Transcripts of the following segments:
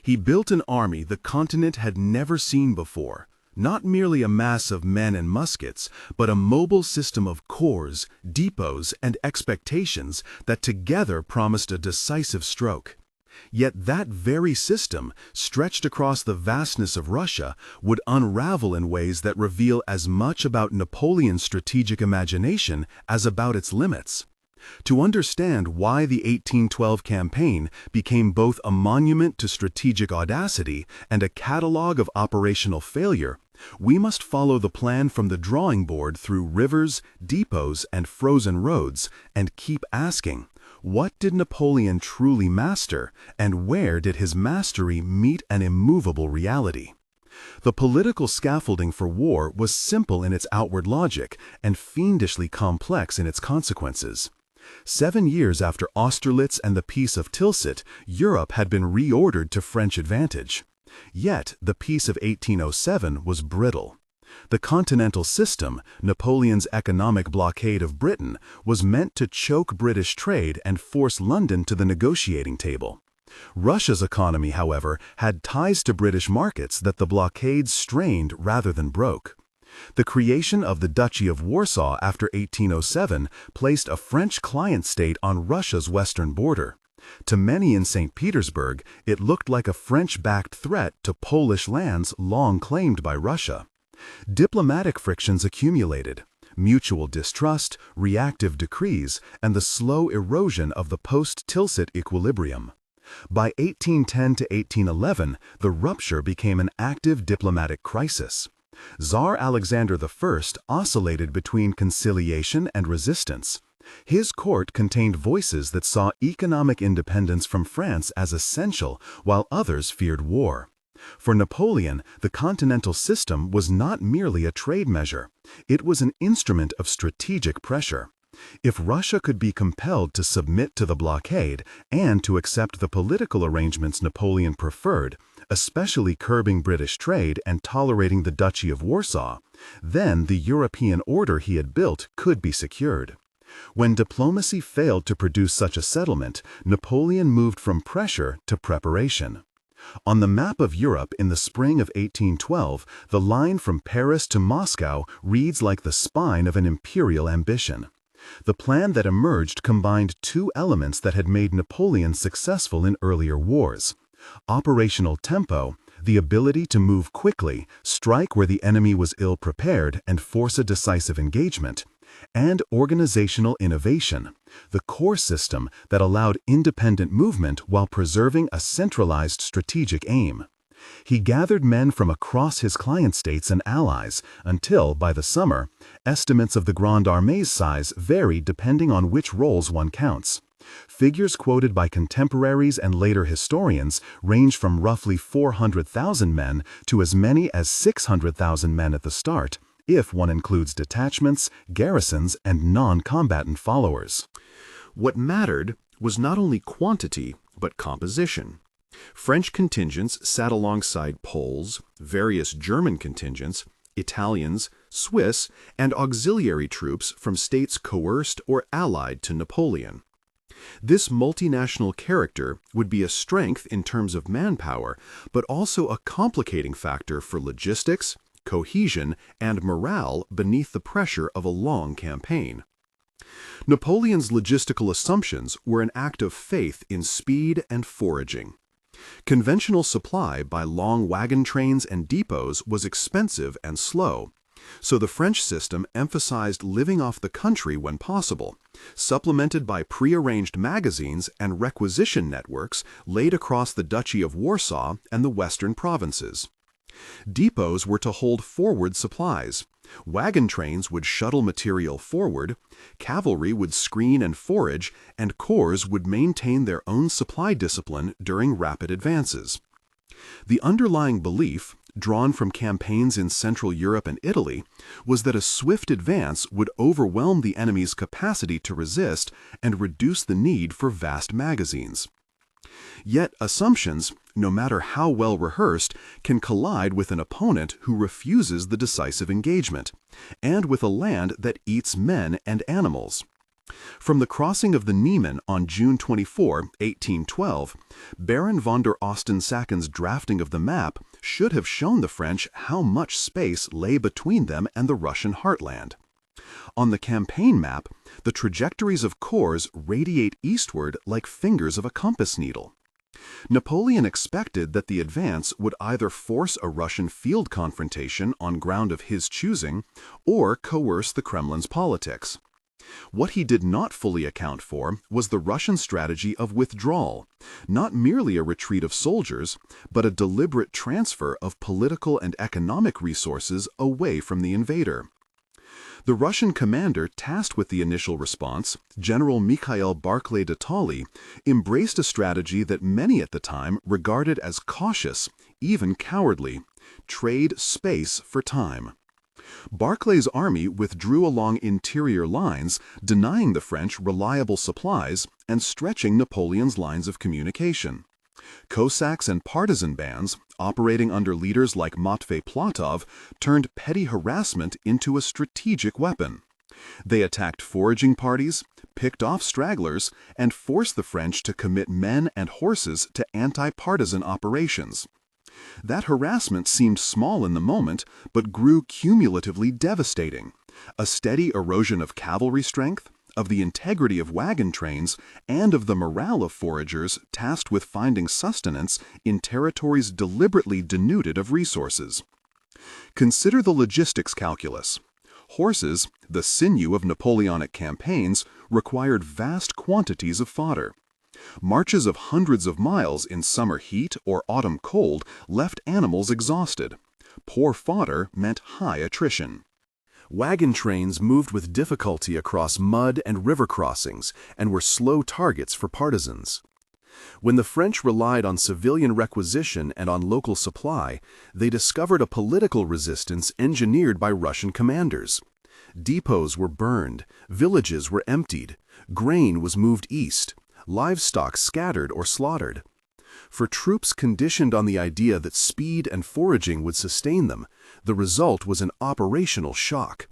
He built an army the continent had never seen before, not merely a mass of men and muskets, but a mobile system of corps, depots, and expectations that together promised a decisive stroke. Yet that very system, stretched across the vastness of Russia, would unravel in ways that reveal as much about Napoleon's strategic imagination as about its limits. To understand why the 1812 campaign became both a monument to strategic audacity and a catalogue of operational failure, we must follow the plan from the drawing board through rivers, depots, and frozen roads, and keep asking, what did Napoleon truly master, and where did his mastery meet an immovable reality? The political scaffolding for war was simple in its outward logic and fiendishly complex in its consequences. 7 years after Austerlitz and the Peace of Tilsit, Europe had been reordered to French advantage. Yet the Peace of 1807 was brittle. The continental system, Napoleon's economic blockade of Britain, was meant to choke British trade and force London to the negotiating table. Russia's economy, however, had ties to British markets that the blockade strained rather than broke. The creation of the Duchy of Warsaw after 1807 placed a French client state on Russia's western border. To many in St. Petersburg, it looked like a French-backed threat to Polish lands long claimed by Russia. Diplomatic frictions accumulated, mutual distrust, reactive decrees, and the slow erosion of the post-Tilsit equilibrium. By 1810 to 1811, the rupture became an active diplomatic crisis. Tsar Alexander I oscillated between conciliation and resistance. His court contained voices that saw economic independence from France as essential, while others feared war. For Napoleon, the continental system was not merely a trade measure. It was an instrument of strategic pressure. If Russia could be compelled to submit to the blockade and to accept the political arrangements Napoleon preferred, especially curbing British trade and tolerating the Duchy of Warsaw, then the European order he had built could be secured. When diplomacy failed to produce such a settlement, Napoleon moved from pressure to preparation. On the map of Europe in the spring of 1812, the line from Paris to Moscow reads like the spine of an imperial ambition. The plan that emerged combined two elements that had made Napoleon successful in earlier wars: operational tempo, the ability to move quickly, strike where the enemy was ill-prepared, and force a decisive engagement, and organizational innovation, the core system that allowed independent movement while preserving a centralized strategic aim. He gathered men from across his client states and allies until, by the summer, estimates of the Grande Armée's size varied depending on which roles one counts. Figures quoted by contemporaries and later historians range from roughly 400,000 men to as many as 600,000 men at the start, if one includes detachments, garrisons, and non-combatant followers. What mattered was not only quantity, but composition. French contingents sat alongside Poles, various German contingents, Italians, Swiss, and auxiliary troops from states coerced or allied to Napoleon. This multinational character would be a strength in terms of manpower, but also a complicating factor for logistics, cohesion, and morale beneath the pressure of a long campaign. Napoleon's logistical assumptions were an act of faith in speed and foraging. Conventional supply by long wagon trains and depots was expensive and slow, so the French system emphasized living off the country when possible, supplemented by prearranged magazines and requisition networks laid across the Duchy of Warsaw and the western provinces. Depots were to hold forward supplies. Wagon trains would shuttle material forward, cavalry would screen and forage, and corps would maintain their own supply discipline during rapid advances. The underlying belief, drawn from campaigns in Central Europe and Italy, was that a swift advance would overwhelm the enemy's capacity to resist and reduce the need for vast magazines. Yet assumptions, no matter how well rehearsed, can collide with an opponent who refuses the decisive engagement, and with a land that eats men and animals. From the crossing of the Niemen on June 24, 1812, Baron von der Osten-Sacken's drafting of the map should have shown the French how much space lay between them and the Russian heartland. On the campaign map, the trajectories of corps radiate eastward like fingers of a compass needle. Napoleon expected that the advance would either force a Russian field confrontation on ground of his choosing or coerce the Kremlin's politics. What he did not fully account for was the Russian strategy of withdrawal, not merely a retreat of soldiers, but a deliberate transfer of political and economic resources away from the invader. The Russian commander tasked with the initial response, General Mikhail Barclay de Tolly, embraced a strategy that many at the time regarded as cautious, even cowardly: trade space for time. Barclay's army withdrew along interior lines, denying the French reliable supplies and stretching Napoleon's lines of communication. Cossacks and partisan bands, operating under leaders like Matvei Platov, turned petty harassment into a strategic weapon. They attacked foraging parties, picked off stragglers, and forced the French to commit men and horses to anti-partisan operations. That harassment seemed small in the moment, but grew cumulatively devastating. A steady erosion of cavalry strength, of the integrity of wagon trains, and of the morale of foragers tasked with finding sustenance in territories deliberately denuded of resources. Consider the logistics calculus. Horses, the sinew of Napoleonic campaigns, required vast quantities of fodder. Marches of hundreds of miles in summer heat or autumn cold left animals exhausted. Poor fodder meant high attrition. Wagon trains moved with difficulty across mud and river crossings and were slow targets for partisans. When the French relied on civilian requisition and on local supply, they discovered a political resistance engineered by Russian commanders. Depots were burned, villages were emptied, grain was moved east, livestock scattered or slaughtered. For troops conditioned on the idea that speed and foraging would sustain them, the result was an operational shock.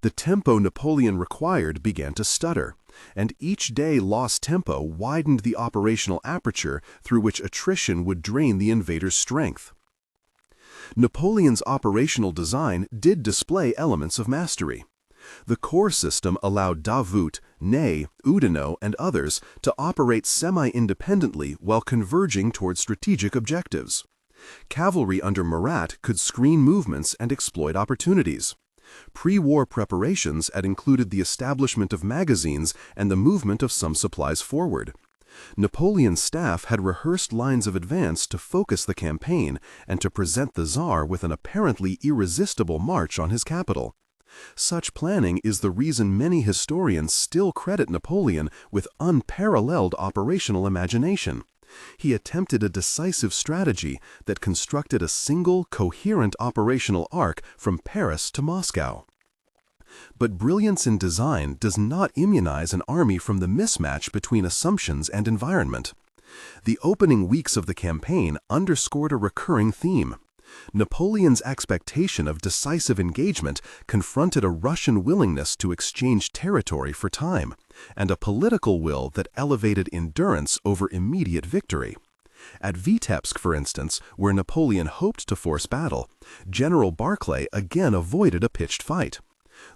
The tempo Napoleon required began to stutter, and each day lost tempo widened the operational aperture through which attrition would drain the invader's strength. Napoleon's operational design did display elements of mastery. The corps system allowed Davout, Ney, Oudinot, and others to operate semi-independently while converging toward strategic objectives. Cavalry under Murat could screen movements and exploit opportunities. Pre-war preparations had included the establishment of magazines and the movement of some supplies forward. Napoleon's staff had rehearsed lines of advance to focus the campaign and to present the Tsar with an apparently irresistible march on his capital. Such planning is the reason many historians still credit Napoleon with unparalleled operational imagination. He attempted a decisive strategy that constructed a single, coherent operational arc from Paris to Moscow. But brilliance in design does not immunize an army from the mismatch between assumptions and environment. The opening weeks of the campaign underscored a recurring theme. Napoleon's expectation of decisive engagement confronted a Russian willingness to exchange territory for time, and a political will that elevated endurance over immediate victory. At Vitebsk, for instance, where Napoleon hoped to force battle, General Barclay again avoided a pitched fight.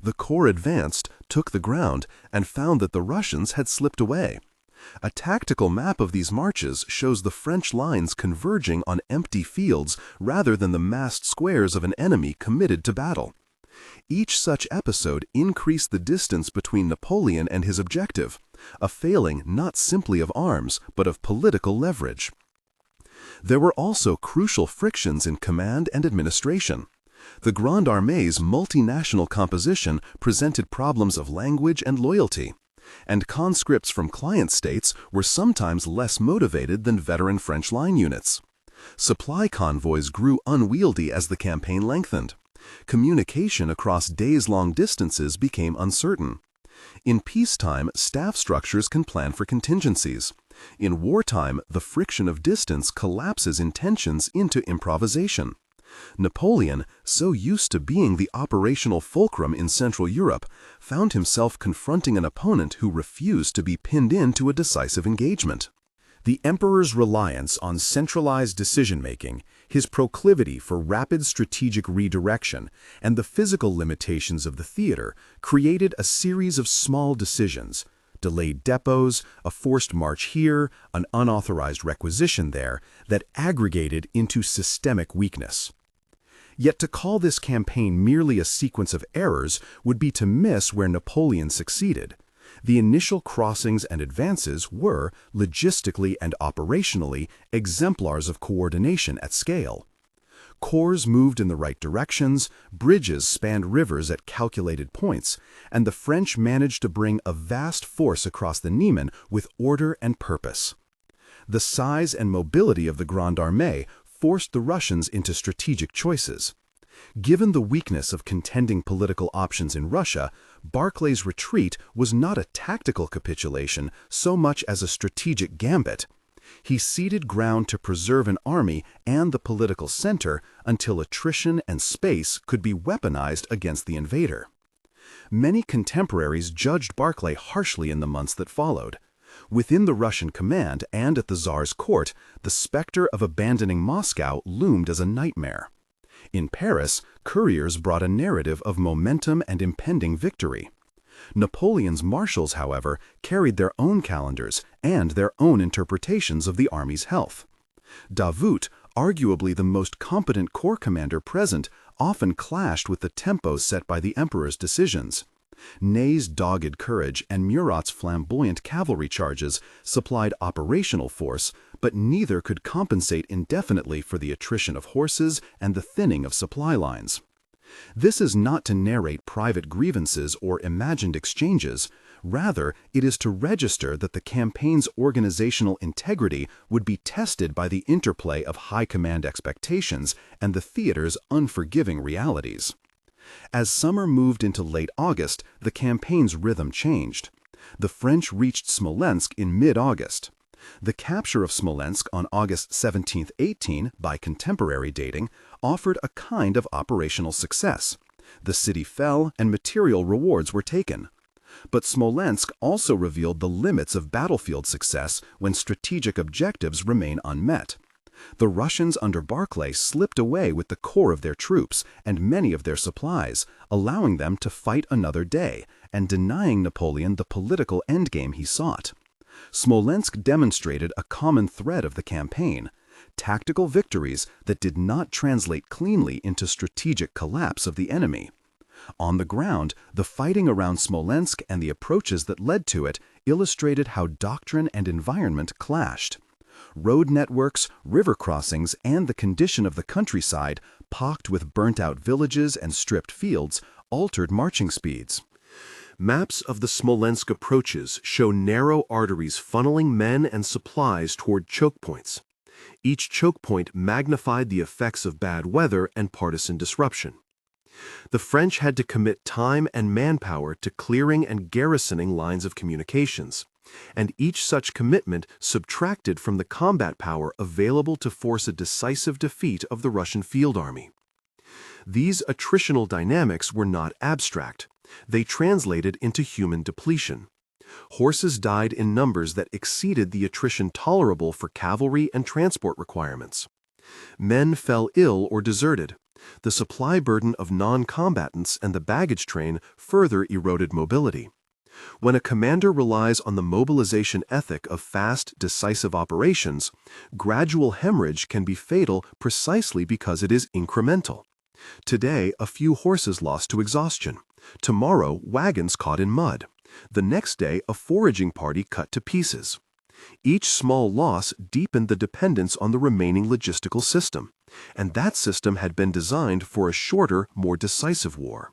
The corps advanced, took the ground, and found that the Russians had slipped away. A tactical map of these marches shows the French lines converging on empty fields rather than the massed squares of an enemy committed to battle. Each such episode increased the distance between Napoleon and his objective, a failing not simply of arms, but of political leverage. There were also crucial frictions in command and administration. The Grande Armée's multinational composition presented problems of language and loyalty, and conscripts from client states were sometimes less motivated than veteran French line units. Supply convoys grew unwieldy as the campaign lengthened. Communication across days-long distances became uncertain. In peacetime, staff structures can plan for contingencies. In wartime, the friction of distance collapses intentions into improvisation. Napoleon, so used to being the operational fulcrum in Central Europe, found himself confronting an opponent who refused to be pinned into a decisive engagement. The emperor's reliance on centralized decision-making, his proclivity for rapid strategic redirection, and the physical limitations of the theater created a series of small decisions, delayed depots, a forced march here, an unauthorized requisition there, that aggregated into systemic weakness. Yet to call this campaign merely a sequence of errors would be to miss where Napoleon succeeded. The initial crossings and advances were, logistically and operationally, exemplars of coordination at scale. Corps moved in the right directions, bridges spanned rivers at calculated points, and the French managed to bring a vast force across the Niemen with order and purpose. The size and mobility of the Grande Armée forced the Russians into strategic choices. Given the weakness of contending political options in Russia, Barclay's retreat was not a tactical capitulation so much as a strategic gambit. He ceded ground to preserve an army and the political center until attrition and space could be weaponized against the invader. Many contemporaries judged Barclay harshly in the months that followed. Within the Russian command and at the Tsar's court, the specter of abandoning Moscow loomed as a nightmare. In Paris, couriers brought a narrative of momentum and impending victory. Napoleon's marshals, however, carried their own calendars and their own interpretations of the army's health. Davout, arguably the most competent corps commander present, often clashed with the tempos set by the emperor's decisions. Ney's dogged courage and Murat's flamboyant cavalry charges supplied operational force, but neither could compensate indefinitely for the attrition of horses and the thinning of supply lines. This is not to narrate private grievances or imagined exchanges. Rather, it is to register that the campaign's organizational integrity would be tested by the interplay of high command expectations and the theater's unforgiving realities. As summer moved into late August, the campaign's rhythm changed. The French reached Smolensk in mid-August. The capture of Smolensk on August 17-18, by contemporary dating, offered a kind of operational success. The city fell and material rewards were taken. But Smolensk also revealed the limits of battlefield success when strategic objectives remain unmet. The Russians under Barclay slipped away with the core of their troops and many of their supplies, allowing them to fight another day and denying Napoleon the political endgame he sought. Smolensk demonstrated a common thread of the campaign: tactical victories that did not translate cleanly into strategic collapse of the enemy. On the ground, the fighting around Smolensk and the approaches that led to it illustrated how doctrine and environment clashed. Road networks, river crossings, and the condition of the countryside, pocked with burnt-out villages and stripped fields, altered marching speeds. Maps of the Smolensk approaches show narrow arteries funneling men and supplies toward choke points. Each choke point magnified the effects of bad weather and partisan disruption. The French had to commit time and manpower to clearing and garrisoning lines of communications, and each such commitment subtracted from the combat power available to force a decisive defeat of the Russian field army. These attritional dynamics were not abstract. They translated into human depletion. Horses died in numbers that exceeded the attrition tolerable for cavalry and transport requirements. Men fell ill or deserted. The supply burden of non-combatants and the baggage train further eroded mobility. When a commander relies on the mobilization ethic of fast, decisive operations, gradual hemorrhage can be fatal precisely because it is incremental. Today, a few horses lost to exhaustion. Tomorrow, wagons caught in mud. The next day, a foraging party cut to pieces. Each small loss deepened the dependence on the remaining logistical system, and that system had been designed for a shorter, more decisive war.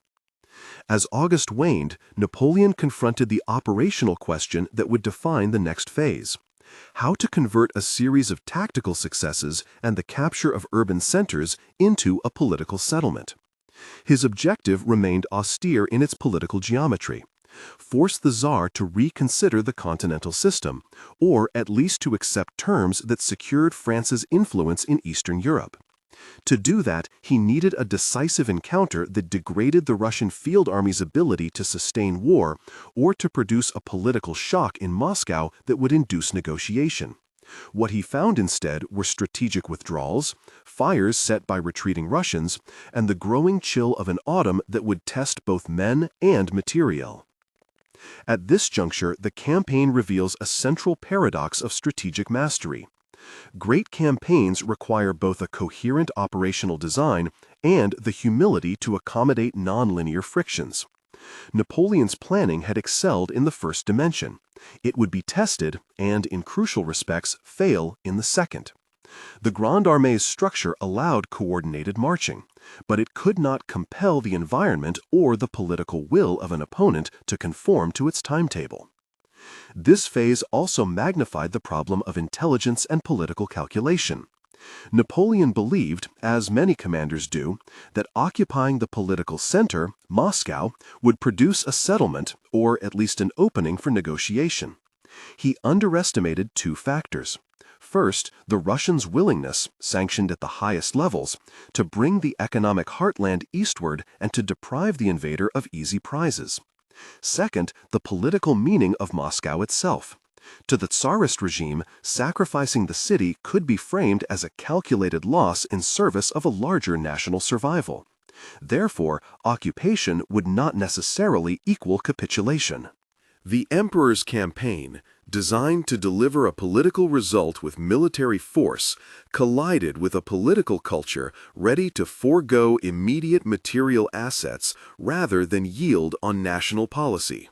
As August waned, Napoleon confronted the operational question that would define the next phase: how to convert a series of tactical successes and the capture of urban centers into a political settlement. His objective remained austere in its political geometry: force the Tsar to reconsider the continental system, or at least to accept terms that secured France's influence in Eastern Europe. To do that, he needed a decisive encounter that degraded the Russian field army's ability to sustain war or to produce a political shock in Moscow that would induce negotiation. What he found instead were strategic withdrawals, fires set by retreating Russians, and the growing chill of an autumn that would test both men and materiel. At this juncture, the campaign reveals a central paradox of strategic mastery. Great campaigns require both a coherent operational design and the humility to accommodate nonlinear frictions. Napoleon's planning had excelled in the first dimension. It would be tested and, in crucial respects, fail in the second. The Grande Armée's structure allowed coordinated marching, but it could not compel the environment or the political will of an opponent to conform to its timetable. This phase also magnified the problem of intelligence and political calculation. Napoleon believed, as many commanders do, that occupying the political center, Moscow, would produce a settlement, or at least an opening for negotiation. He underestimated two factors. First, the Russians' willingness, sanctioned at the highest levels, to bring the economic heartland eastward and to deprive the invader of easy prizes. Second, the political meaning of Moscow itself. To the Tsarist regime, sacrificing the city could be framed as a calculated loss in service of a larger national survival. Therefore, occupation would not necessarily equal capitulation. The emperor's campaign, designed to deliver a political result with military force, collided with a political culture ready to forego immediate material assets rather than yield on national policy.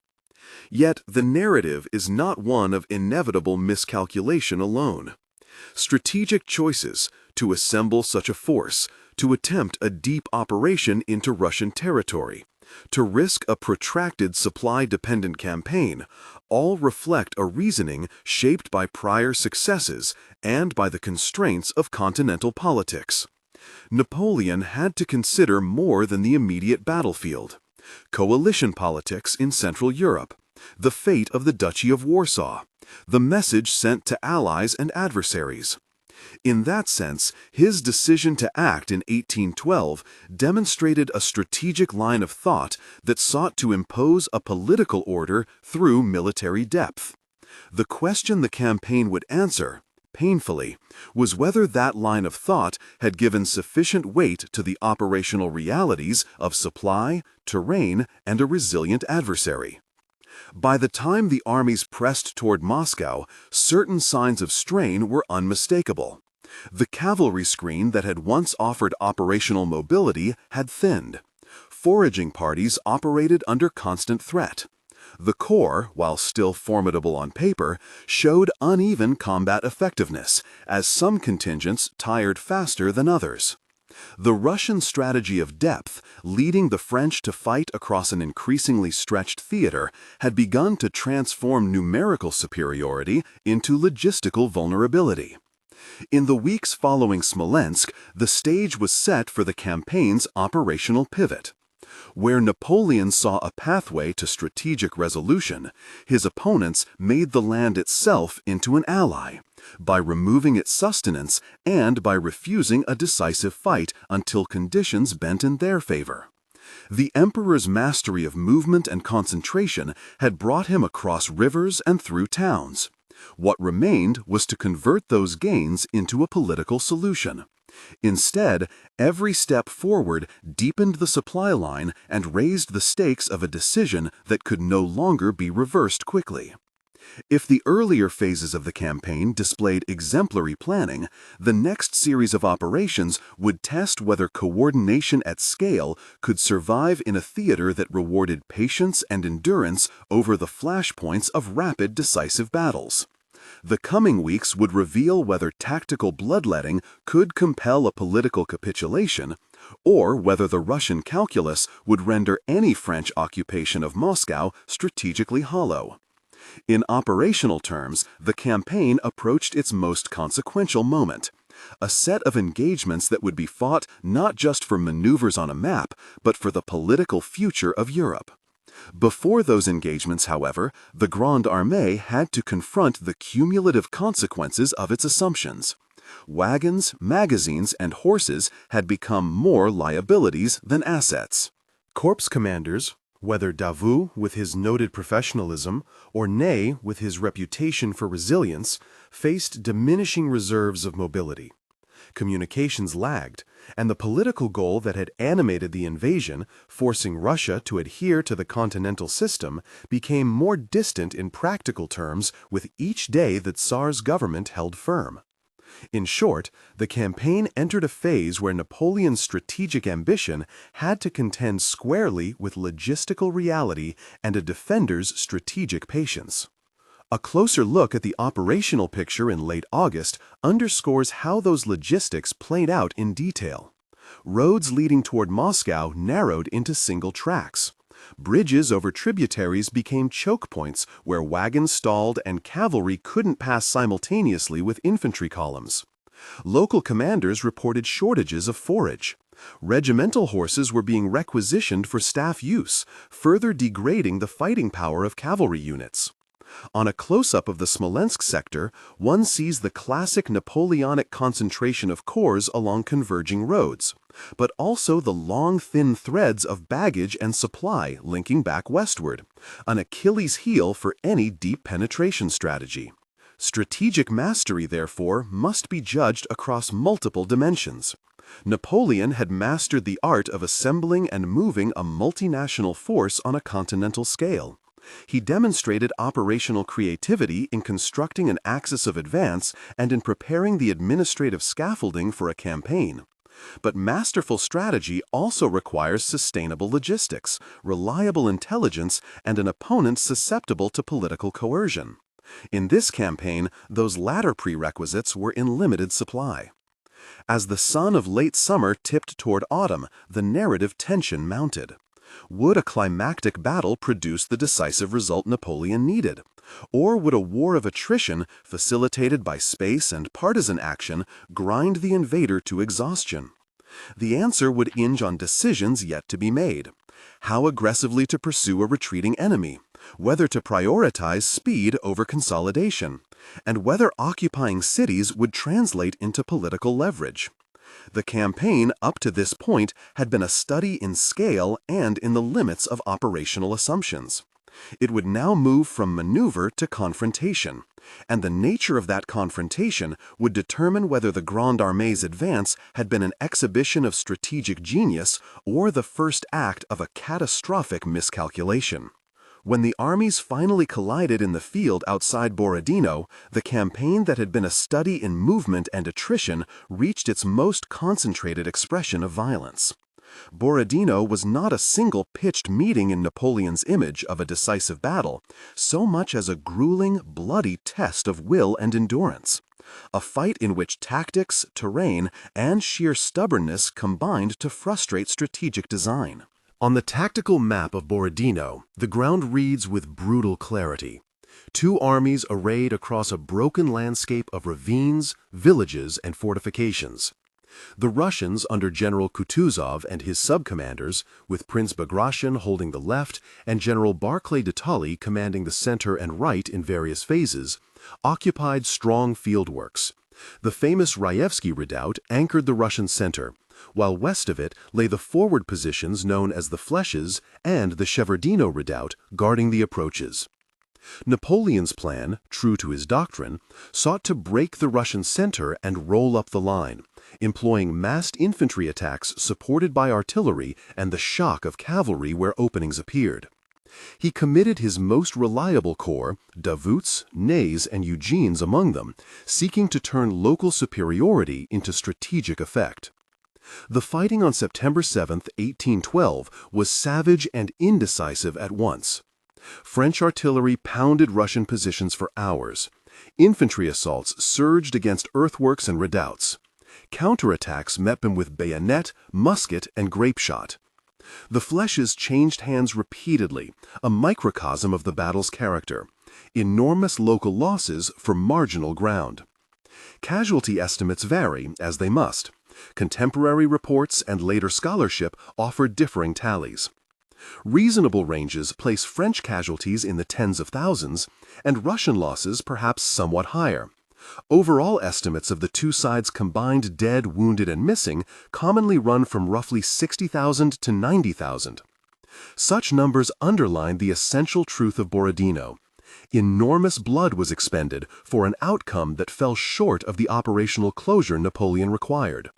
Yet the narrative is not one of inevitable miscalculation alone. Strategic choices to assemble such a force, to attempt a deep operation into Russian territory, to risk a protracted supply-dependent campaign, all reflect a reasoning shaped by prior successes and by the constraints of continental politics. Napoleon had to consider more than the immediate battlefield. Coalition politics in Central Europe, the fate of the Duchy of Warsaw, the message sent to allies and adversaries. In that sense, his decision to act in 1812 demonstrated a strategic line of thought that sought to impose a political order through military depth. The question the campaign would answer, painfully, was whether that line of thought had given sufficient weight to the operational realities of supply, terrain, and a resilient adversary. By the time the armies pressed toward Moscow, certain signs of strain were unmistakable. The cavalry screen that had once offered operational mobility had thinned. Foraging parties operated under constant threat. The corps, while still formidable on paper, showed uneven combat effectiveness, as some contingents tired faster than others. The Russian strategy of depth, leading the French to fight across an increasingly stretched theater, had begun to transform numerical superiority into logistical vulnerability. In the weeks following Smolensk, the stage was set for the campaign's operational pivot. Where Napoleon saw a pathway to strategic resolution, his opponents made the land itself into an ally, by removing its sustenance and by refusing a decisive fight until conditions bent in their favor. The emperor's mastery of movement and concentration had brought him across rivers and through towns. What remained was to convert those gains into a political solution. Instead, every step forward deepened the supply line and raised the stakes of a decision that could no longer be reversed quickly. If the earlier phases of the campaign displayed exemplary planning, the next series of operations would test whether coordination at scale could survive in a theater that rewarded patience and endurance over the flashpoints of rapid, decisive battles. The coming weeks would reveal whether tactical bloodletting could compel a political capitulation, or whether the Russian calculus would render any French occupation of Moscow strategically hollow. In operational terms, the campaign approached its most consequential moment, a set of engagements that would be fought not just for maneuvers on a map, but for the political future of Europe. Before those engagements, however, the Grande Armée had to confront the cumulative consequences of its assumptions. Wagons, magazines, and horses had become more liabilities than assets. Corps commanders, whether Davout with his noted professionalism or Ney with his reputation for resilience, faced diminishing reserves of mobility. Communications lagged, and the political goal that had animated the invasion, forcing Russia to adhere to the continental system, became more distant in practical terms with each day that Tsar's government held firm. In short, the campaign entered a phase where Napoleon's strategic ambition had to contend squarely with logistical reality and a defender's strategic patience. A closer look at the operational picture in late August underscores how those logistics played out in detail. Roads leading toward Moscow narrowed into single tracks. Bridges over tributaries became choke points where wagons stalled and cavalry couldn't pass simultaneously with infantry columns. Local commanders reported shortages of forage. Regimental horses were being requisitioned for staff use, further degrading the fighting power of cavalry units. On a close-up of the Smolensk sector, one sees the classic Napoleonic concentration of corps along converging roads, but also the long, thin threads of baggage and supply linking back westward, an Achilles heel for any deep penetration strategy. Strategic mastery, therefore, must be judged across multiple dimensions. Napoleon had mastered the art of assembling and moving a multinational force on a continental scale. He demonstrated operational creativity in constructing an axis of advance and in preparing the administrative scaffolding for a campaign. But masterful strategy also requires sustainable logistics, reliable intelligence, and an opponent susceptible to political coercion. In this campaign, those latter prerequisites were in limited supply. As the sun of late summer tipped toward autumn, the narrative tension mounted. Would a climactic battle produce the decisive result Napoleon needed? Or would a war of attrition, facilitated by space and partisan action, grind the invader to exhaustion? The answer would hinge on decisions yet to be made. How aggressively to pursue a retreating enemy, whether to prioritize speed over consolidation, and whether occupying cities would translate into political leverage. The campaign up to this point had been a study in scale and in the limits of operational assumptions. It would now move from maneuver to confrontation, and the nature of that confrontation would determine whether the Grande Armée's advance had been an exhibition of strategic genius or the first act of a catastrophic miscalculation. When the armies finally collided in the field outside Borodino, the campaign that had been a study in movement and attrition reached its most concentrated expression of violence. Borodino was not a single-pitched meeting in Napoleon's image of a decisive battle, so much as a grueling, bloody test of will and endurance. A fight in which tactics, terrain, and sheer stubbornness combined to frustrate strategic design. On the tactical map of Borodino, the ground reads with brutal clarity. Two armies arrayed across a broken landscape of ravines, villages, and fortifications. The Russians under General Kutuzov and his sub-commanders, with Prince Bagration holding the left and General Barclay de Tolly commanding the center and right in various phases, occupied strong fieldworks. The famous Raevsky Redoubt anchored the Russian center, while west of it lay the forward positions known as the Flèches and the Shevardino Redoubt guarding the approaches. Napoleon's plan, true to his doctrine, sought to break the Russian center and roll up the line, employing massed infantry attacks supported by artillery and the shock of cavalry where openings appeared. He committed his most reliable corps, Davout's, Ney's, and Eugene's among them, seeking to turn local superiority into strategic effect. The fighting on September 7, 1812, was savage and indecisive at once. French artillery pounded Russian positions for hours. Infantry assaults surged against earthworks and redoubts. Counterattacks met them with bayonet, musket, and grape shot. The Flèches changed hands repeatedly, a microcosm of the battle's character. Enormous local losses for marginal ground. Casualty estimates vary, as they must. Contemporary reports and later scholarship offer differing tallies. Reasonable ranges place French casualties in the tens of thousands, and Russian losses perhaps somewhat higher. Overall estimates of the two sides' combined dead, wounded, and missing commonly run from roughly 60,000 to 90,000. Such numbers underline the essential truth of Borodino. Enormous blood was expended for an outcome that fell short of the operational closure Napoleon required.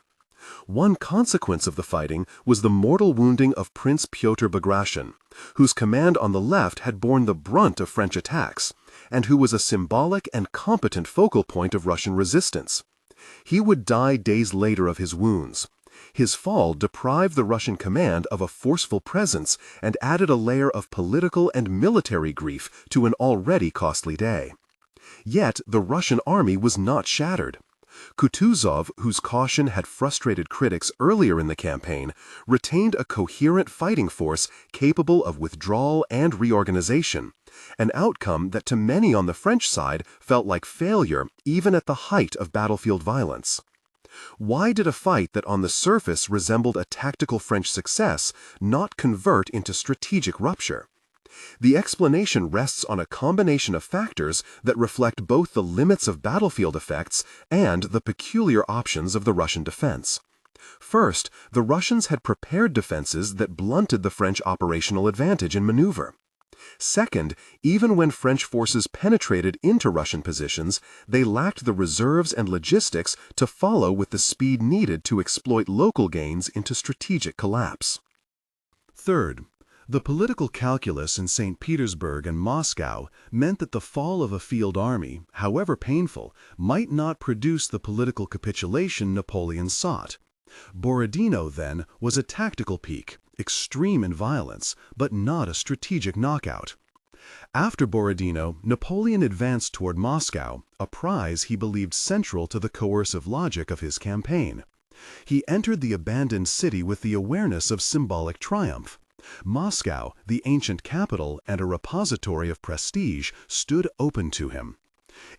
One consequence of the fighting was the mortal wounding of Prince Pyotr Bagration, whose command on the left had borne the brunt of French attacks, and who was a symbolic and competent focal point of Russian resistance. He would die days later of his wounds. His fall deprived the Russian command of a forceful presence and added a layer of political and military grief to an already costly day. Yet the Russian army was not shattered. Kutuzov, whose caution had frustrated critics earlier in the campaign, retained a coherent fighting force capable of withdrawal and reorganization, an outcome that to many on the French side felt like failure even at the height of battlefield violence. Why did a fight that on the surface resembled a tactical French success not convert into strategic rupture? The explanation rests on a combination of factors that reflect both the limits of battlefield effects and the peculiar options of the Russian defense. First, the Russians had prepared defenses that blunted the French operational advantage in maneuver. Second, even when French forces penetrated into Russian positions, they lacked the reserves and logistics to follow with the speed needed to exploit local gains into strategic collapse. Third, the political calculus in St. Petersburg and Moscow meant that the fall of a field army, however painful, might not produce the political capitulation Napoleon sought. Borodino, then, was a tactical peak, extreme in violence, but not a strategic knockout. After Borodino, Napoleon advanced toward Moscow, a prize he believed central to the coercive logic of his campaign. He entered the abandoned city with the awareness of symbolic triumph. Moscow, the ancient capital and a repository of prestige, stood open to him.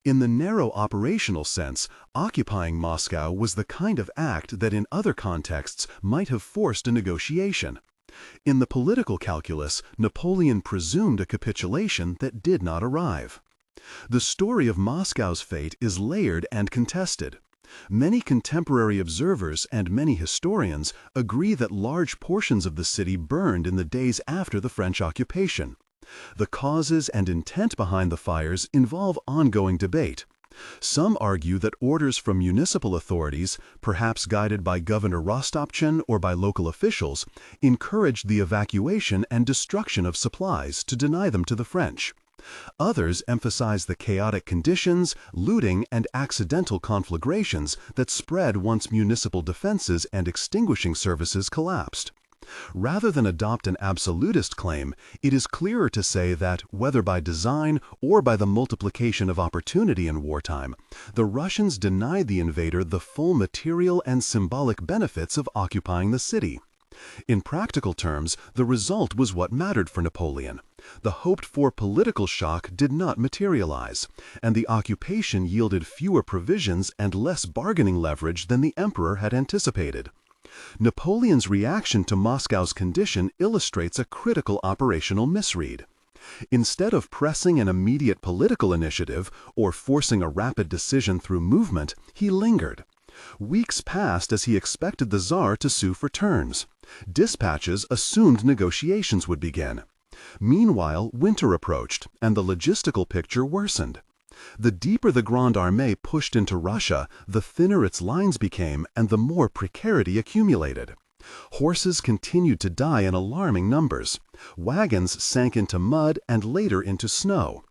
In the narrow operational sense, occupying Moscow was the kind of act that in other contexts might have forced a negotiation. In the political calculus, Napoleon presumed a capitulation that did not arrive. The story of Moscow's fate is layered and contested. Many contemporary observers and many historians agree that large portions of the city burned in the days after the French occupation. The causes and intent behind the fires involve ongoing debate. Some argue that orders from municipal authorities, perhaps guided by Governor Rostopchin or by local officials, encouraged the evacuation and destruction of supplies to deny them to the French. Others emphasize the chaotic conditions, looting, and accidental conflagrations that spread once municipal defenses and extinguishing services collapsed. Rather than adopt an absolutist claim, it is clearer to say that, whether by design or by the multiplication of opportunity in wartime, the Russians denied the invader the full material and symbolic benefits of occupying the city. In practical terms, the result was what mattered for Napoleon. The hoped-for political shock did not materialize, and the occupation yielded fewer provisions and less bargaining leverage than the emperor had anticipated. Napoleon's reaction to Moscow's condition illustrates a critical operational misread. Instead of pressing an immediate political initiative or forcing a rapid decision through movement, he lingered. Weeks passed as he expected the Tsar to sue for terms. Dispatches assumed negotiations would begin. Meanwhile, winter approached, and the logistical picture worsened. The deeper the Grande Armée pushed into Russia, the thinner its lines became and the more precarity accumulated. Horses continued to die in alarming numbers. Wagons sank into mud and later into snow.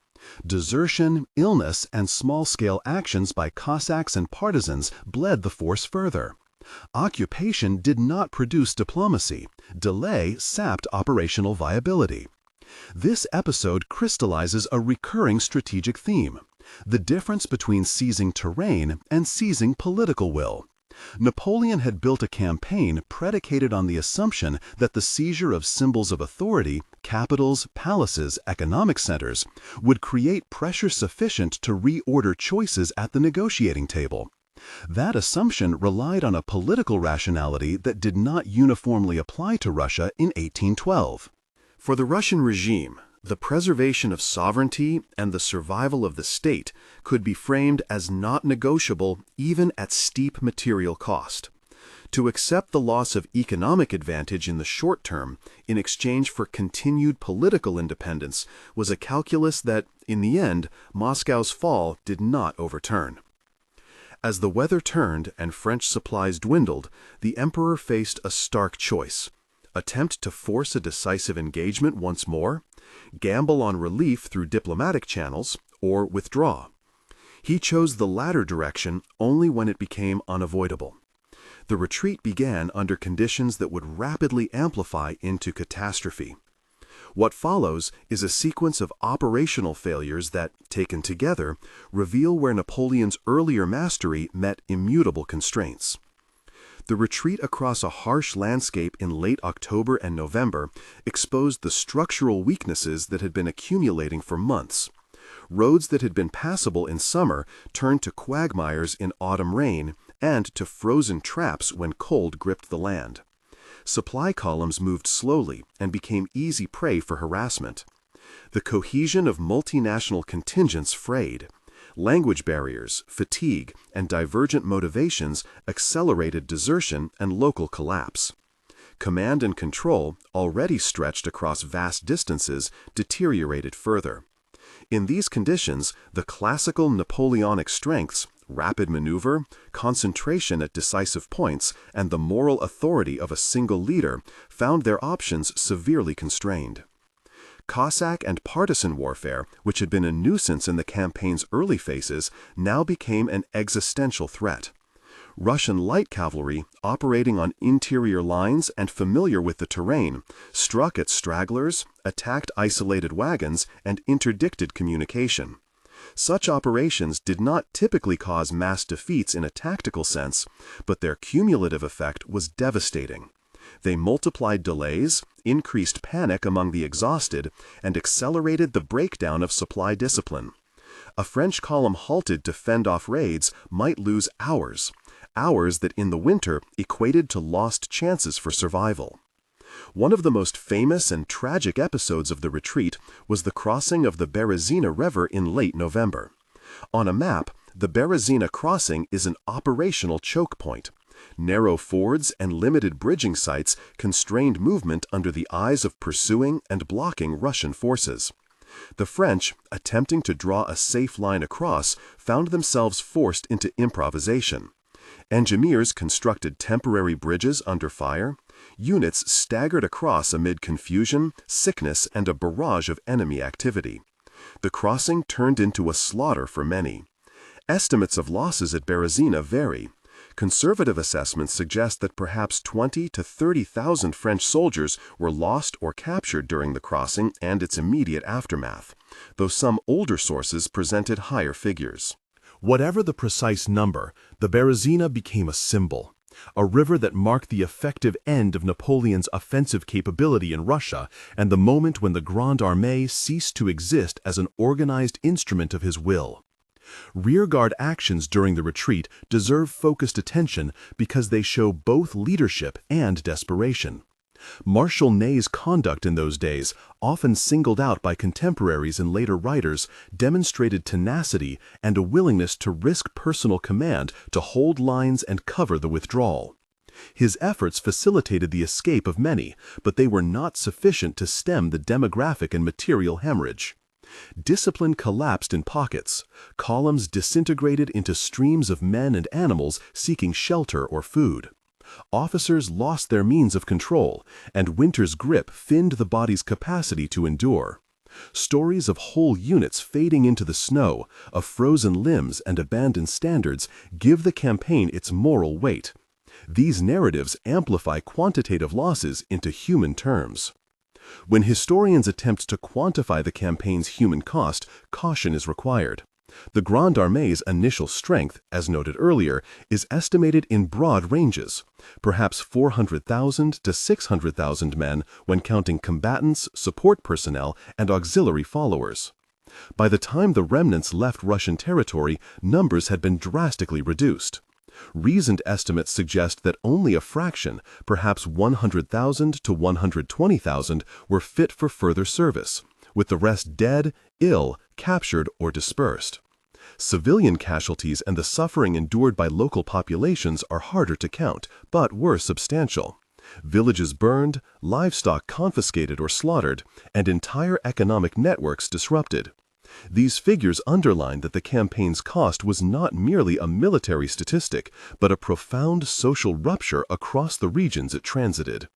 Desertion, illness, and small-scale actions by Cossacks and partisans bled the force further. Occupation did not produce diplomacy. Delay sapped operational viability. This episode crystallizes a recurring strategic theme: the difference between seizing terrain and seizing political will. Napoleon had built a campaign predicated on the assumption that the seizure of symbols of authority, capitals, palaces, economic centers, would create pressure sufficient to reorder choices at the negotiating table. That assumption relied on a political rationality that did not uniformly apply to Russia in 1812. For the Russian regime, The preservation of sovereignty and the survival of the state could be framed as not negotiable even at steep material cost. To accept the loss of economic advantage in the short term in exchange for continued political independence was a calculus that, in the end, Moscow's fall did not overturn. As the weather turned and French supplies dwindled, the emperor faced a stark choice: attempt to force a decisive engagement once more, gamble on relief through diplomatic channels, or withdraw. He chose the latter direction only when it became unavoidable. The retreat began under conditions that would rapidly amplify into catastrophe. What follows is a sequence of operational failures that, taken together, reveal where Napoleon's earlier mastery met immutable constraints. The retreat across a harsh landscape in late October and November exposed the structural weaknesses that had been accumulating for months. Roads that had been passable in summer turned to quagmires in autumn rain and to frozen traps when cold gripped the land. Supply columns moved slowly and became easy prey for harassment. The cohesion of multinational contingents frayed. Language barriers, fatigue, and divergent motivations accelerated desertion and local collapse. Command and control, already stretched across vast distances, deteriorated further. In these conditions, the classical Napoleonic strengths, rapid maneuver, concentration at decisive points, and the moral authority of a single leader, found their options severely constrained. Cossack and partisan warfare, which had been a nuisance in the campaign's early phases, now became an existential threat. Russian light cavalry, operating on interior lines and familiar with the terrain, struck at stragglers, attacked isolated wagons, and interdicted communication. Such operations did not typically cause mass defeats in a tactical sense, but their cumulative effect was devastating. They multiplied delays, increased panic among the exhausted, and accelerated the breakdown of supply discipline. A French column halted to fend off raids might lose hours that in the winter equated to lost chances for survival. One of the most famous and tragic episodes of the retreat was the crossing of the Berezina River in late November. On a map, the Berezina crossing is an operational choke point. Narrow fords and limited bridging sites constrained movement under the eyes of pursuing and blocking Russian forces. The French, attempting to draw a safe line across, found themselves forced into improvisation. Engineers constructed temporary bridges under fire. Units staggered across amid confusion, sickness, and a barrage of enemy activity. The crossing turned into a slaughter for many. Estimates of losses at Berezina vary. Conservative assessments suggest that perhaps 20,000 to 30,000 French soldiers were lost or captured during the crossing and its immediate aftermath, though some older sources presented higher figures. Whatever the precise number, the Berezina became a symbol, a river that marked the effective end of Napoleon's offensive capability in Russia and the moment when the Grande Armée ceased to exist as an organized instrument of his will. Rearguard actions during the retreat deserve focused attention because they show both leadership and desperation. Marshal Ney's conduct in those days, often singled out by contemporaries and later writers, demonstrated tenacity and a willingness to risk personal command to hold lines and cover the withdrawal. His efforts facilitated the escape of many, but they were not sufficient to stem the demographic and material hemorrhage. Discipline collapsed in pockets. Columns disintegrated into streams of men and animals seeking shelter or food. Officers lost their means of control, and winter's grip thinned the body's capacity to endure. Stories of whole units fading into the snow, of frozen limbs and abandoned standards give the campaign its moral weight. These narratives amplify quantitative losses into human terms. When historians attempt to quantify the campaign's human cost, caution is required. The Grande Armée's initial strength, as noted earlier, is estimated in broad ranges, perhaps 400,000 to 600,000 men when counting combatants, support personnel, and auxiliary followers. By the time the remnants left Russian territory, numbers had been drastically reduced. Reasoned estimates suggest that only a fraction, perhaps 100,000 to 120,000, were fit for further service, with the rest dead, ill, captured, or dispersed. Civilian casualties and the suffering endured by local populations are harder to count, but were substantial. Villages burned, livestock confiscated or slaughtered, and entire economic networks disrupted. These figures underline that the campaign's cost was not merely a military statistic, but a profound social rupture across the regions it transited.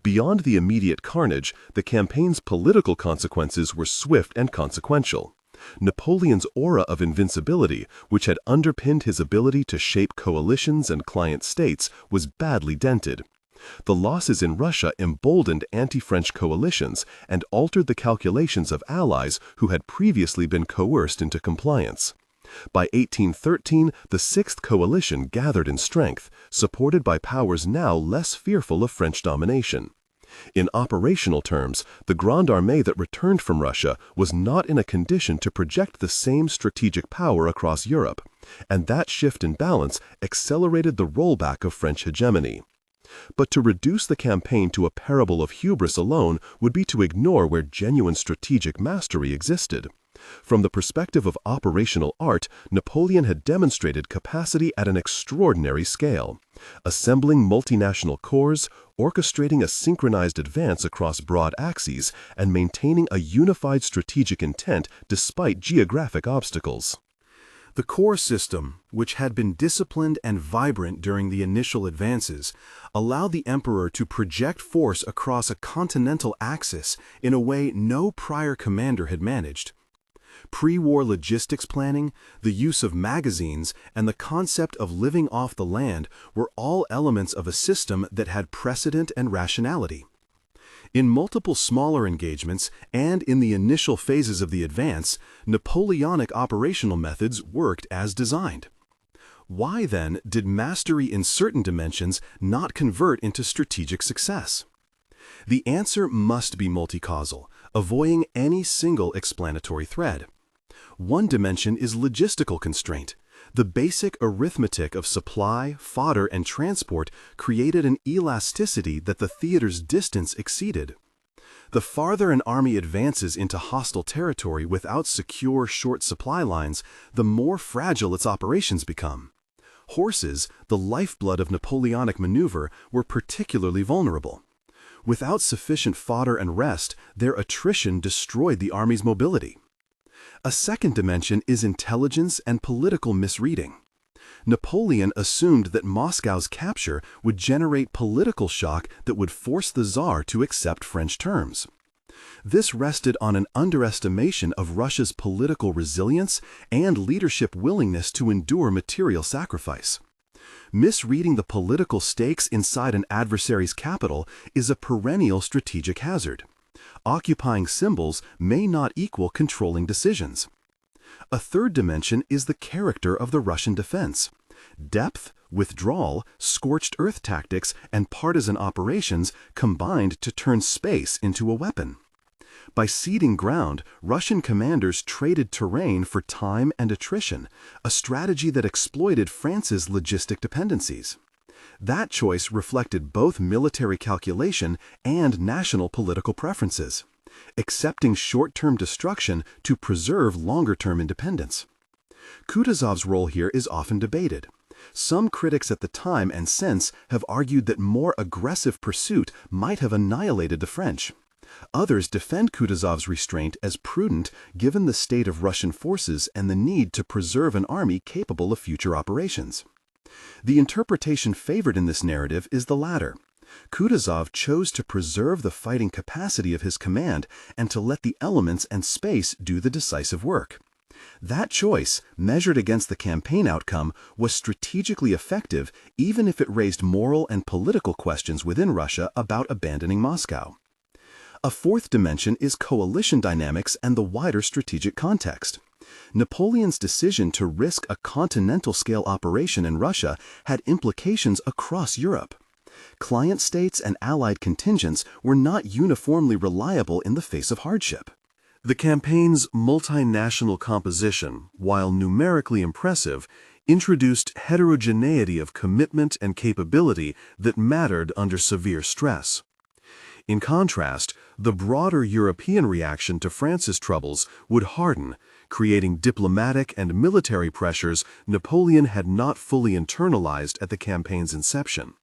Beyond the immediate carnage, the campaign's political consequences were swift and consequential. Napoleon's aura of invincibility, which had underpinned his ability to shape coalitions and client states, was badly dented. The losses in Russia emboldened anti-French coalitions and altered the calculations of allies who had previously been coerced into compliance. By 1813, the Sixth Coalition gathered in strength, supported by powers now less fearful of French domination. In operational terms, the Grande Armée that returned from Russia was not in a condition to project the same strategic power across Europe, and that shift in balance accelerated the rollback of French hegemony. But to reduce the campaign to a parable of hubris alone would be to ignore where genuine strategic mastery existed. From the perspective of operational art, Napoleon had demonstrated capacity at an extraordinary scale, assembling multinational corps, orchestrating a synchronized advance across broad axes, and maintaining a unified strategic intent despite geographic obstacles. The corps system, which had been disciplined and vibrant during the initial advances, allowed the emperor to project force across a continental axis in a way no prior commander had managed. Pre-war logistics planning, the use of magazines, and the concept of living off the land were all elements of a system that had precedent and rationality. In multiple smaller engagements and in the initial phases of the advance, Napoleonic operational methods worked as designed. Why, then, did mastery in certain dimensions not convert into strategic success? The answer must be multi-causal, avoiding any single explanatory thread. One dimension is logistical constraint. The basic arithmetic of supply, fodder, and transport created an elasticity that the theater's distance exceeded. The farther an army advances into hostile territory without secure, short supply lines, the more fragile its operations become. Horses, the lifeblood of Napoleonic maneuver, were particularly vulnerable. Without sufficient fodder and rest, their attrition destroyed the army's mobility. A second dimension is intelligence and political misreading. Napoleon assumed that Moscow's capture would generate political shock that would force the Tsar to accept French terms. This rested on an underestimation of Russia's political resilience and leadership willingness to endure material sacrifice. Misreading the political stakes inside an adversary's capital is a perennial strategic hazard. Occupying symbols may not equal controlling decisions. A third dimension is the character of the Russian defense. Depth, withdrawal, scorched earth tactics, and partisan operations combined to turn space into a weapon. By ceding ground, Russian commanders traded terrain for time and attrition, a strategy that exploited France's logistic dependencies. That choice reflected both military calculation and national political preferences, accepting short-term destruction to preserve longer-term independence. Kutuzov's role here is often debated. Some critics at the time and since have argued that more aggressive pursuit might have annihilated the French. Others defend Kutuzov's restraint as prudent given the state of Russian forces and the need to preserve an army capable of future operations. The interpretation favored in this narrative is the latter. Kutuzov chose to preserve the fighting capacity of his command and to let the elements and space do the decisive work. That choice, measured against the campaign outcome, was strategically effective even if it raised moral and political questions within Russia about abandoning Moscow. A fourth dimension is coalition dynamics and the wider strategic context. Napoleon's decision to risk a continental-scale operation in Russia had implications across Europe. Client states and allied contingents were not uniformly reliable in the face of hardship. The campaign's multinational composition, while numerically impressive, introduced heterogeneity of commitment and capability that mattered under severe stress. In contrast, The broader European reaction to France's troubles would harden, creating diplomatic and military pressures Napoleon had not fully internalized at the campaign's inception.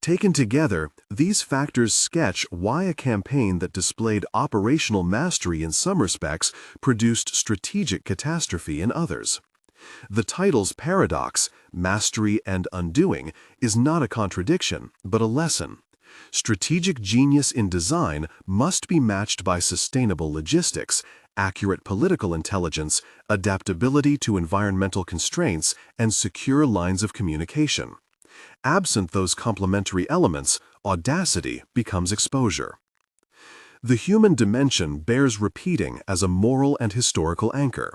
Taken together, these factors sketch why a campaign that displayed operational mastery in some respects produced strategic catastrophe in others. The title's paradox, mastery and undoing, is not a contradiction, but a lesson. Strategic genius in design must be matched by sustainable logistics, accurate political intelligence, adaptability to environmental constraints, and secure lines of communication. Absent those complementary elements, audacity becomes exposure. The human dimension bears repeating as a moral and historical anchor.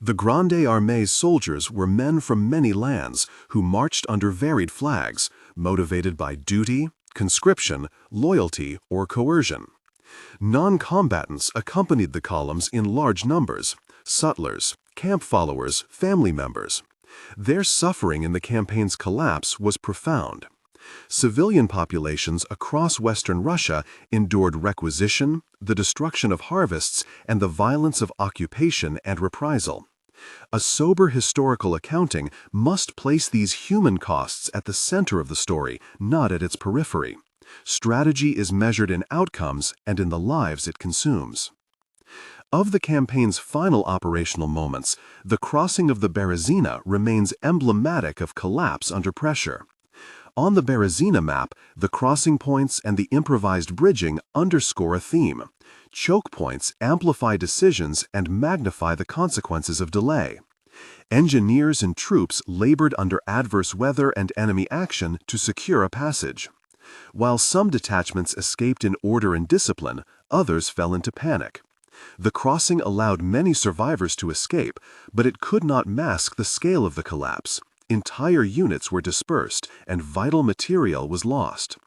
The Grande Armée's soldiers were men from many lands who marched under varied flags, motivated by duty, conscription, loyalty, or coercion. Non-combatants accompanied the columns in large numbers: sutlers, camp followers, family members. Their suffering in the campaign's collapse was profound. Civilian populations across Western Russia endured requisition, the destruction of harvests, and the violence of occupation and reprisal. A sober historical accounting must place these human costs at the center of the story, not at its periphery. Strategy is measured in outcomes and in the lives it consumes. Of the campaign's final operational moments, the crossing of the Berezina remains emblematic of collapse under pressure. On the Berezina map, the crossing points and the improvised bridging underscore a theme. Choke points amplify decisions and magnify the consequences of delay. Engineers and troops labored under adverse weather and enemy action to secure a passage. While some detachments escaped in order and discipline, others fell into panic. The crossing allowed many survivors to escape, but it could not mask the scale of the collapse. Entire units were dispersed, and vital material was lost.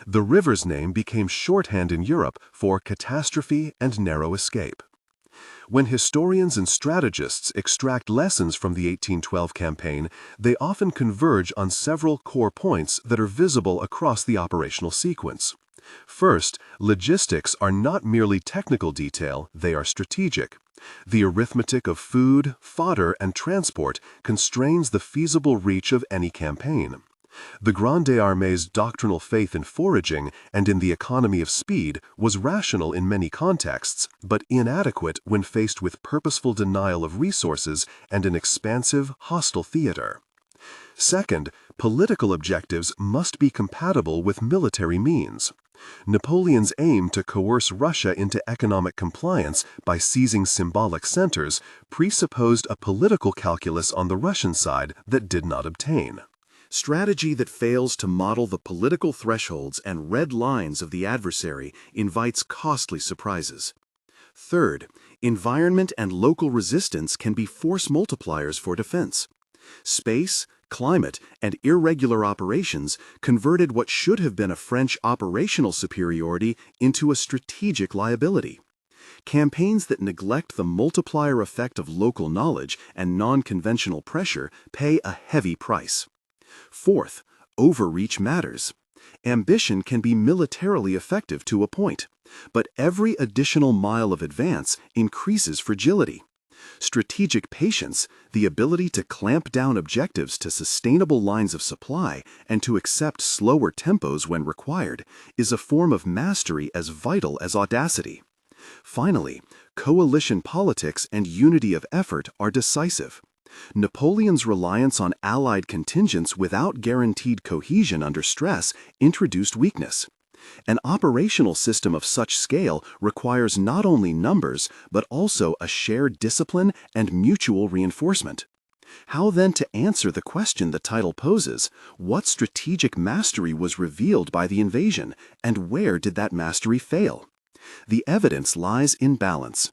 The river's name became shorthand in Europe for catastrophe and narrow escape. When historians and strategists extract lessons from the 1812 campaign, they often converge on several core points that are visible across the operational sequence. First, logistics are not merely technical detail, they are strategic. The arithmetic of food, fodder, and transport constrains the feasible reach of any campaign. The Grande Armée's doctrinal faith in foraging and in the economy of speed was rational in many contexts, but inadequate when faced with purposeful denial of resources and an expansive, hostile theater. Second, political objectives must be compatible with military means. Napoleon's aim to coerce Russia into economic compliance by seizing symbolic centers presupposed a political calculus on the Russian side that did not obtain. Strategy that fails to model the political thresholds and red lines of the adversary invites costly surprises. Third, environment and local resistance can be force multipliers for defense. Space, climate, and irregular operations converted what should have been a French operational superiority into a strategic liability. Campaigns that neglect the multiplier effect of local knowledge and non-conventional pressure pay a heavy price. Fourth, overreach matters. Ambition can be militarily effective to a point, but every additional mile of advance increases fragility. Strategic patience, the ability to clamp down objectives to sustainable lines of supply and to accept slower tempos when required, is a form of mastery as vital as audacity. Finally, coalition politics and unity of effort are decisive. Napoleon's reliance on allied contingents without guaranteed cohesion under stress introduced weakness. An operational system of such scale requires not only numbers, but also a shared discipline and mutual reinforcement. How then to answer the question the title poses: what strategic mastery was revealed by the invasion, and where did that mastery fail? The evidence lies in balance.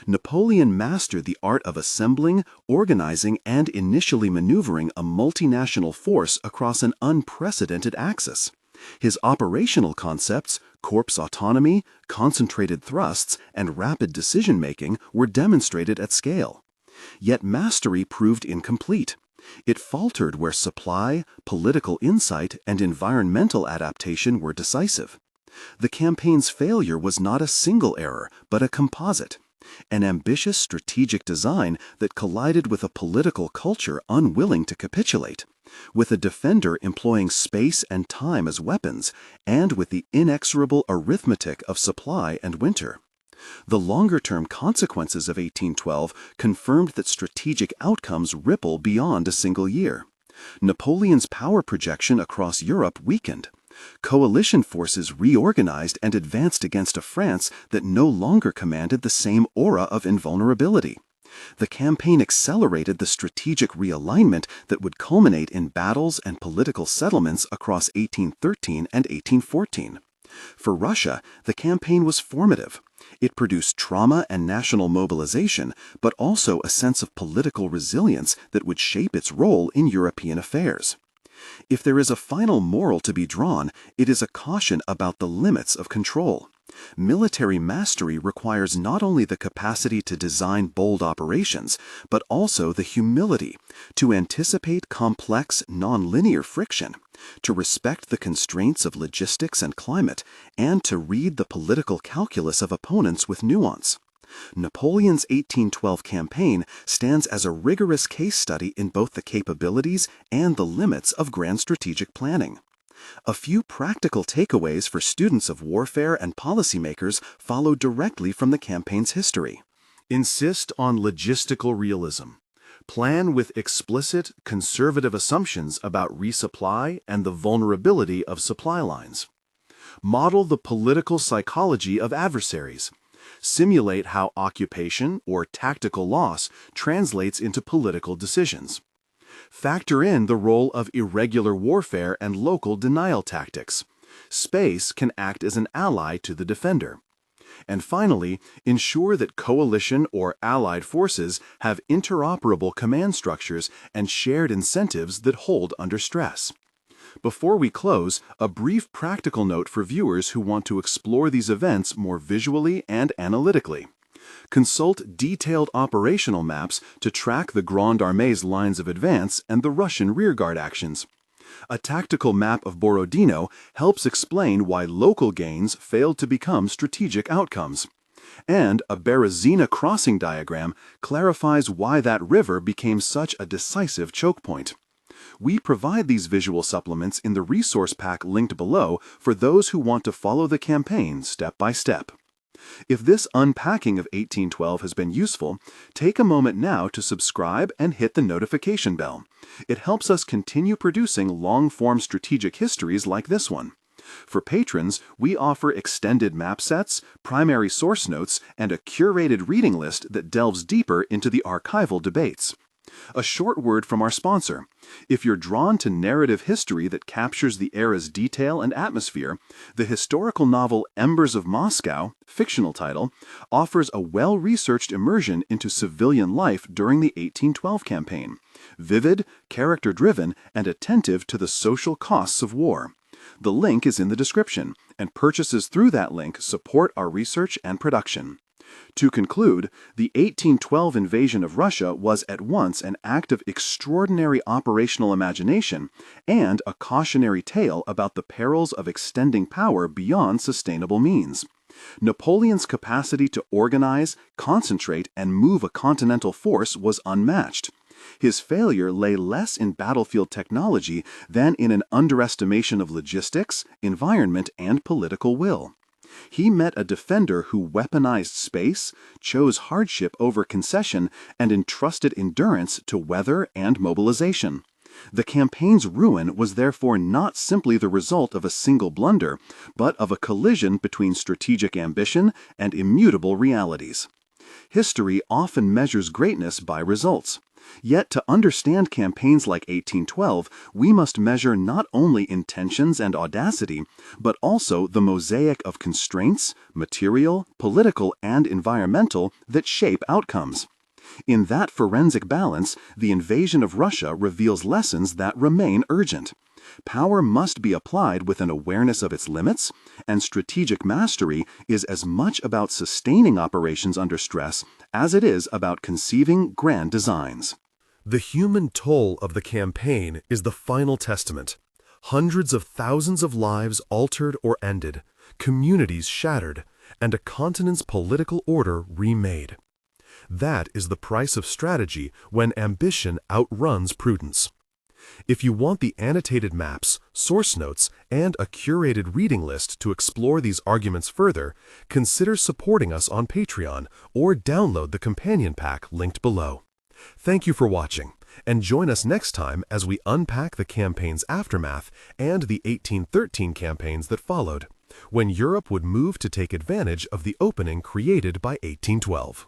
Napoleon mastered the art of assembling, organizing, and initially maneuvering a multinational force across an unprecedented axis. His operational concepts, corps autonomy, concentrated thrusts, and rapid decision-making were demonstrated at scale. Yet mastery proved incomplete. It faltered where supply, political insight, and environmental adaptation were decisive. The campaign's failure was not a single error, but a composite. An ambitious strategic design that collided with a political culture unwilling to capitulate, with a defender employing space and time as weapons, and with the inexorable arithmetic of supply and winter. The longer-term consequences of 1812 confirmed that strategic outcomes ripple beyond a single year. Napoleon's power projection across Europe weakened. Coalition forces reorganized and advanced against a France that no longer commanded the same aura of invulnerability. The campaign accelerated the strategic realignment that would culminate in battles and political settlements across 1813 and 1814. For Russia, the campaign was formative. It produced trauma and national mobilization, but also a sense of political resilience that would shape its role in European affairs. If there is a final moral to be drawn, it is a caution about the limits of control. Military mastery requires not only the capacity to design bold operations, but also the humility to anticipate complex, non-linear friction, to respect the constraints of logistics and climate, and to read the political calculus of opponents with nuance. Napoleon's 1812 campaign stands as a rigorous case study in both the capabilities and the limits of grand strategic planning. A few practical takeaways for students of warfare and policymakers follow directly from the campaign's history. Insist on logistical realism. Plan with explicit, conservative assumptions about resupply and the vulnerability of supply lines. Model the political psychology of adversaries. Simulate how occupation or tactical loss translates into political decisions. Factor in the role of irregular warfare and local denial tactics. Space can act as an ally to the defender. And finally, ensure that coalition or allied forces have interoperable command structures and shared incentives that hold under stress. Before we close, a brief practical note for viewers who want to explore these events more visually and analytically. Consult detailed operational maps to track the Grande Armée's lines of advance and the Russian rearguard actions. A tactical map of Borodino helps explain why local gains failed to become strategic outcomes. And a Berezina crossing diagram clarifies why that river became such a decisive choke point. We provide these visual supplements in the resource pack linked below for those who want to follow the campaign step by step. If this unpacking of 1812 has been useful, take a moment now to subscribe and hit the notification bell. It helps us continue producing long-form strategic histories like this one. For patrons, we offer extended map sets, primary source notes, and a curated reading list that delves deeper into the archival debates. A short word from our sponsor. If you're drawn to narrative history that captures the era's detail and atmosphere, the historical novel Embers of Moscow, fictional title, offers a well-researched immersion into civilian life during the 1812 campaign, vivid, character-driven, and attentive to the social costs of war. The link is in the description, and purchases through that link support our research and production. To conclude, the 1812 invasion of Russia was at once an act of extraordinary operational imagination and a cautionary tale about the perils of extending power beyond sustainable means. Napoleon's capacity to organize, concentrate, and move a continental force was unmatched. His failure lay less in battlefield technology than in an underestimation of logistics, environment, and political will. He met a defender who weaponized space, chose hardship over concession, and entrusted endurance to weather and mobilization. The campaign's ruin was therefore not simply the result of a single blunder, but of a collision between strategic ambition and immutable realities. History often measures greatness by results. Yet to understand campaigns like 1812, we must measure not only intentions and audacity, but also the mosaic of constraints, material, political, and environmental that shape outcomes. In that forensic balance, the invasion of Russia reveals lessons that remain urgent. Power must be applied with an awareness of its limits, and strategic mastery is as much about sustaining operations under stress as it is about conceiving grand designs. The human toll of the campaign is the final testament. Hundreds of thousands of lives altered or ended, communities shattered, and a continent's political order remade. That is the price of strategy when ambition outruns prudence. If you want the annotated maps, source notes, and a curated reading list to explore these arguments further, consider supporting us on Patreon or download the companion pack linked below. Thank you for watching, and join us next time as we unpack the campaign's aftermath and the 1813 campaigns that followed, when Europe would move to take advantage of the opening created by 1812.